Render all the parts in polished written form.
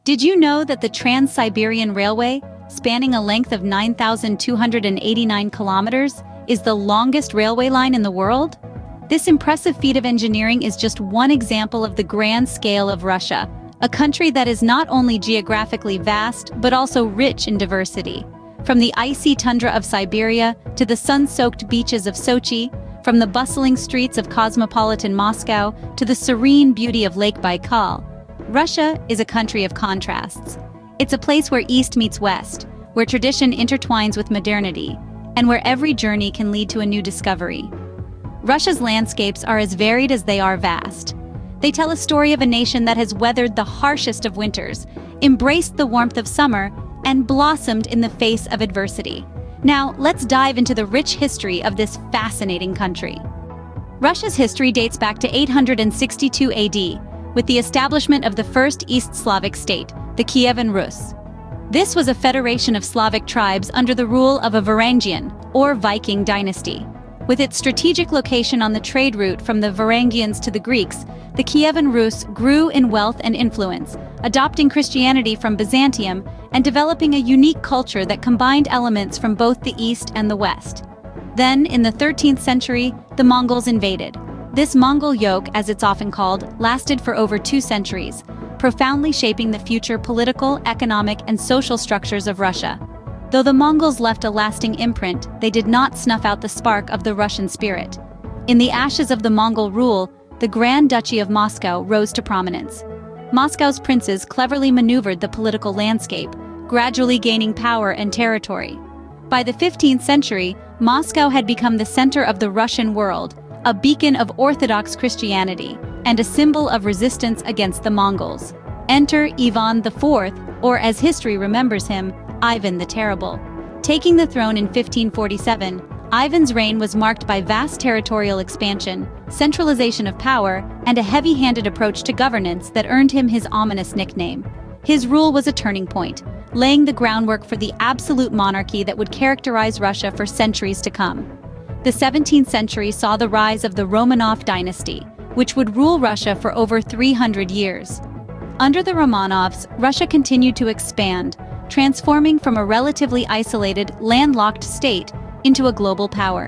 Did you know that the Trans-Siberian Railway, spanning a length of 9,289 kilometers, is the longest railway line in the world? This impressive feat of engineering is just one example of the grand scale of Russia, a country that is not only geographically vast, but also rich in diversity. From the icy tundra of Siberia to the sun-soaked beaches of Sochi, from the bustling streets of cosmopolitan Moscow to the serene beauty of Lake Baikal, Russia is a country of contrasts. It's a place where East meets West, where tradition intertwines with modernity, and where every journey can lead to a new discovery. Russia's landscapes are as varied as they are vast. They tell a story of a nation that has weathered the harshest of winters, embraced the warmth of summer, and blossomed in the face of adversity. Now, let's dive into the rich history of this fascinating country. Russia's history dates back to 862 AD, with the establishment of the first East Slavic state, the Kievan Rus. This was a federation of Slavic tribes under the rule of a Varangian, or Viking dynasty. With its strategic location on the trade route from the Varangians to the Greeks, the Kievan Rus grew in wealth and influence, adopting Christianity from Byzantium and developing a unique culture that combined elements from both the East and the West. Then, in the 13th century, the Mongols invaded. This Mongol yoke, as it's often called, lasted for over 2 centuries, profoundly shaping the future political, economic, and social structures of Russia. Though the Mongols left a lasting imprint, they did not snuff out the spark of the Russian spirit. In the ashes of the Mongol rule, the Grand Duchy of Moscow rose to prominence. Moscow's princes cleverly maneuvered the political landscape, gradually gaining power and territory. By the 15th century, Moscow had become the center of the Russian world, a beacon of Orthodox Christianity, and a symbol of resistance against the Mongols. Enter Ivan IV, or as history remembers him, Ivan the Terrible. Taking the throne in 1547, Ivan's reign was marked by vast territorial expansion, centralization of power, and a heavy-handed approach to governance that earned him his ominous nickname. His rule was a turning point, laying the groundwork for the absolute monarchy that would characterize Russia for centuries to come. The 17th century saw the rise of the Romanov dynasty, which would rule Russia for over 300 years. Under the Romanovs, Russia continued to expand, transforming from a relatively isolated, landlocked state into a global power.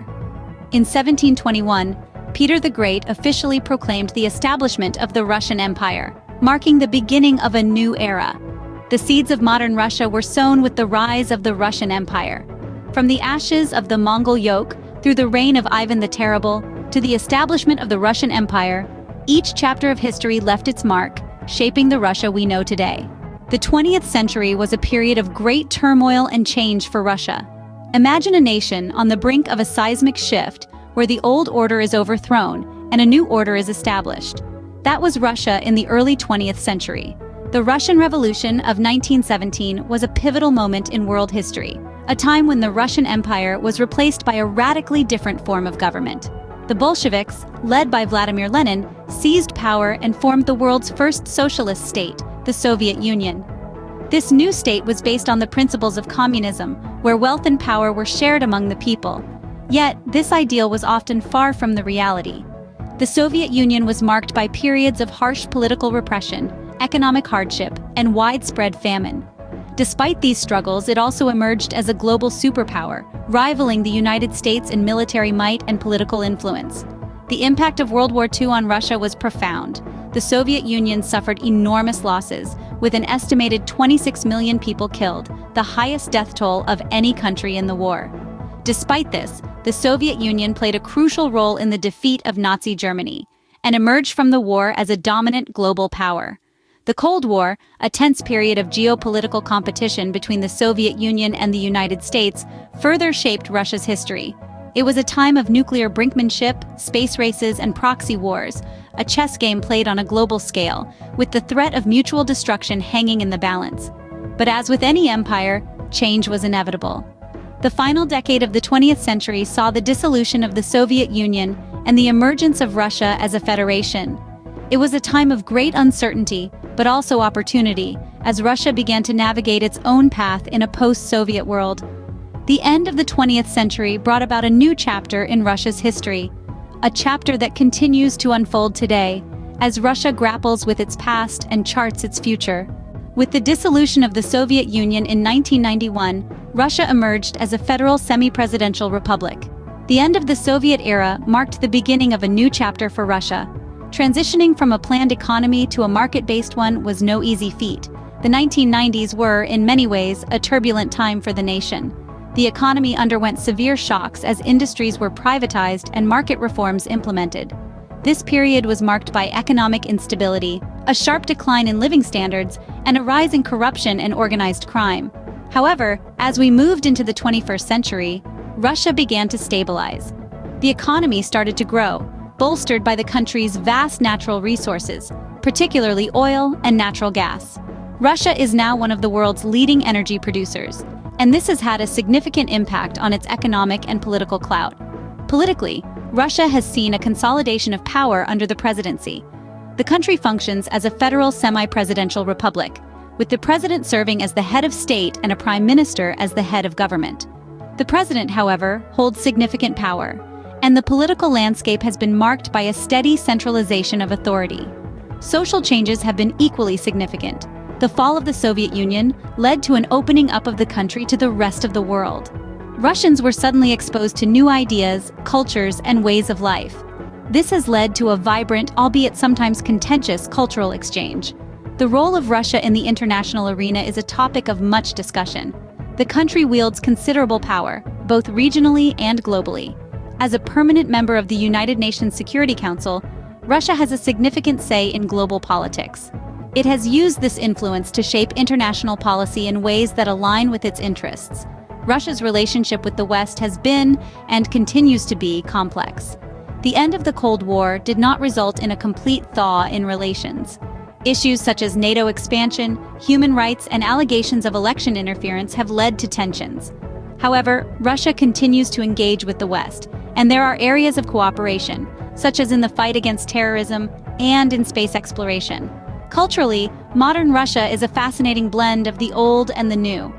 In 1721, Peter the Great officially proclaimed the establishment of the Russian Empire, marking the beginning of a new era. The seeds of modern Russia were sown with the rise of the Russian Empire. From the ashes of the Mongol yoke, through the reign of Ivan the Terrible, to the establishment of the Russian Empire, each chapter of history left its mark, shaping the Russia we know today. The 20th century was a period of great turmoil and change for Russia. Imagine a nation on the brink of a seismic shift where the old order is overthrown and a new order is established. That was Russia in the early 20th century. The Russian Revolution of 1917 was a pivotal moment in world history, a time when the Russian Empire was replaced by a radically different form of government. The Bolsheviks, led by Vladimir Lenin, seized power and formed the world's first socialist state, the Soviet Union. This new state was based on the principles of communism, where wealth and power were shared among the people. Yet, this ideal was often far from the reality. The Soviet Union was marked by periods of harsh political repression, economic hardship, and widespread famine. Despite these struggles, it also emerged as a global superpower, rivaling the United States in military might and political influence. The impact of World War II on Russia was profound. The Soviet Union suffered enormous losses, with an estimated 26 million people killed, the highest death toll of any country in the war. Despite this, the Soviet Union played a crucial role in the defeat of Nazi Germany, and emerged from the war as a dominant global power. The Cold War, a tense period of geopolitical competition between the Soviet Union and the United States, further shaped Russia's history. It was a time of nuclear brinkmanship, space races, and proxy wars, a chess game played on a global scale, with the threat of mutual destruction hanging in the balance. But as with any empire, change was inevitable. The final decade of the 20th century saw the dissolution of the Soviet Union and the emergence of Russia as a federation. It was a time of great uncertainty, but also opportunity, as Russia began to navigate its own path in a post-Soviet world. The end of the 20th century brought about a new chapter in Russia's history, a chapter that continues to unfold today, as Russia grapples with its past and charts its future. With the dissolution of the Soviet Union in 1991, Russia emerged as a federal semi-presidential republic. The end of the Soviet era marked the beginning of a new chapter for Russia. Transitioning from a planned economy to a market-based one was no easy feat. The 1990s were, in many ways, a turbulent time for the nation. The economy underwent severe shocks as industries were privatized and market reforms implemented. This period was marked by economic instability, a sharp decline in living standards, and a rise in corruption and organized crime. However, as we moved into the 21st century, Russia began to stabilize. The economy started to grow, bolstered by the country's vast natural resources, particularly oil and natural gas. Russia is now one of the world's leading energy producers, and this has had a significant impact on its economic and political clout. Politically, Russia has seen a consolidation of power under the presidency. The country functions as a federal semi-presidential republic, with the president serving as the head of state and a prime minister as the head of government. The president, however, holds significant power, and the political landscape has been marked by a steady centralization of authority. Social changes have been equally significant. The fall of the Soviet Union led to an opening up of the country to the rest of the world. Russians were suddenly exposed to new ideas, cultures, and ways of life. This has led to a vibrant, albeit sometimes contentious, cultural exchange. The role of Russia in the international arena is a topic of much discussion. The country wields considerable power, both regionally and globally. As a permanent member of the United Nations Security Council, Russia has a significant say in global politics. It has used this influence to shape international policy in ways that align with its interests. Russia's relationship with the West has been, and continues to be, complex. The end of the Cold War did not result in a complete thaw in relations. Issues such as NATO expansion, human rights, and allegations of election interference have led to tensions. However, Russia continues to engage with the West, and there are areas of cooperation, such as in the fight against terrorism and in space exploration. Culturally, modern Russia is a fascinating blend of the old and the new.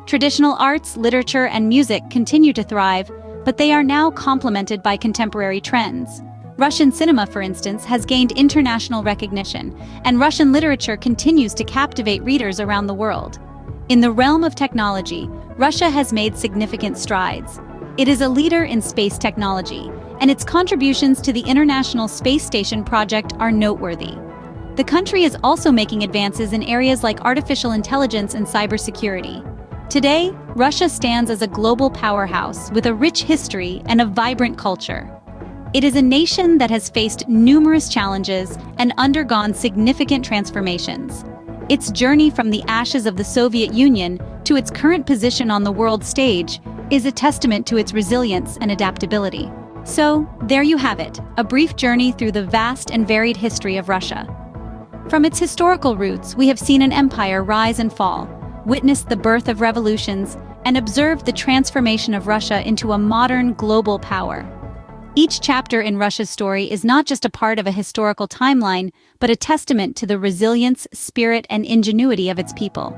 Traditional arts, literature, and music continue to thrive, but they are now complemented by contemporary trends. Russian cinema, for instance, has gained international recognition, and Russian literature continues to captivate readers around the world. In the realm of technology, Russia has made significant strides. It is a leader in space technology, and its contributions to the International Space Station project are noteworthy. The country is also making advances in areas like artificial intelligence and cybersecurity. Today, Russia stands as a global powerhouse with a rich history and a vibrant culture. It is a nation that has faced numerous challenges and undergone significant transformations. Its journey from the ashes of the Soviet Union to its current position on the world stage is a testament to its resilience and adaptability. So, there you have it, a brief journey through the vast and varied history of Russia. From its historical roots, we have seen an empire rise and fall, witnessed the birth of revolutions, and observed the transformation of Russia into a modern global power. Each chapter in Russia's story is not just a part of a historical timeline, but a testament to the resilience, spirit, and ingenuity of its people.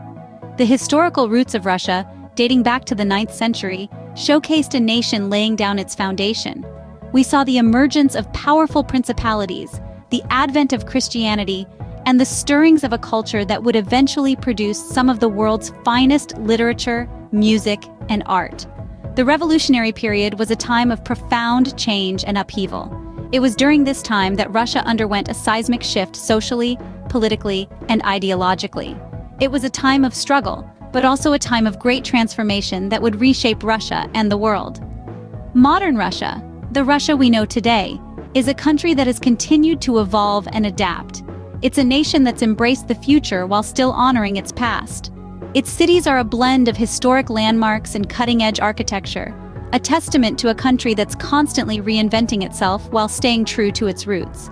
The historical roots of Russia, dating back to the 9th century, showcased a nation laying down its foundation. We saw the emergence of powerful principalities, the advent of Christianity, and the stirrings of a culture that would eventually produce some of the world's finest literature, music, and art. The revolutionary period was a time of profound change and upheaval. It was during this time that Russia underwent a seismic shift socially, politically, and ideologically. It was a time of struggle, but also a time of great transformation that would reshape Russia and the world. Modern Russia, the Russia we know today, is a country that has continued to evolve and adapt. It's a nation that's embraced the future while still honoring its past. Its cities are a blend of historic landmarks and cutting-edge architecture, a testament to a country that's constantly reinventing itself while staying true to its roots.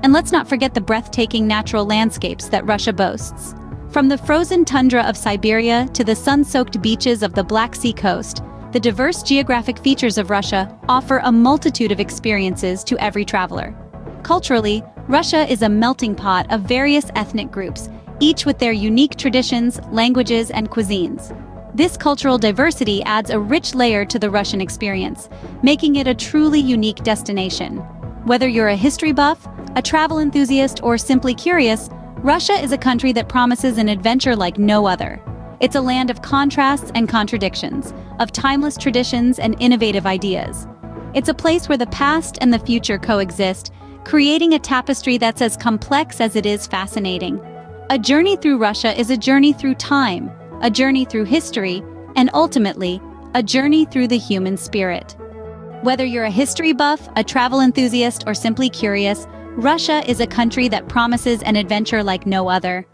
And let's not forget the breathtaking natural landscapes that Russia boasts. From the frozen tundra of Siberia to the sun-soaked beaches of the Black Sea coast, the diverse geographic features of Russia offer a multitude of experiences to every traveler. Culturally, Russia is a melting pot of various ethnic groups, each with their unique traditions, languages, and cuisines. This cultural diversity adds a rich layer to the Russian experience, making it a truly unique destination. Whether you're a history buff, a travel enthusiast, or simply curious, Russia is a country that promises an adventure like no other. It's a land of contrasts and contradictions, of timeless traditions and innovative ideas. It's a place where the past and the future coexist, creating a tapestry that's as complex as it is fascinating. A journey through Russia is a journey through time, a journey through history, and ultimately, a journey through the human spirit. Whether you're a history buff, a travel enthusiast, or simply curious, Russia is a country that promises an adventure like no other.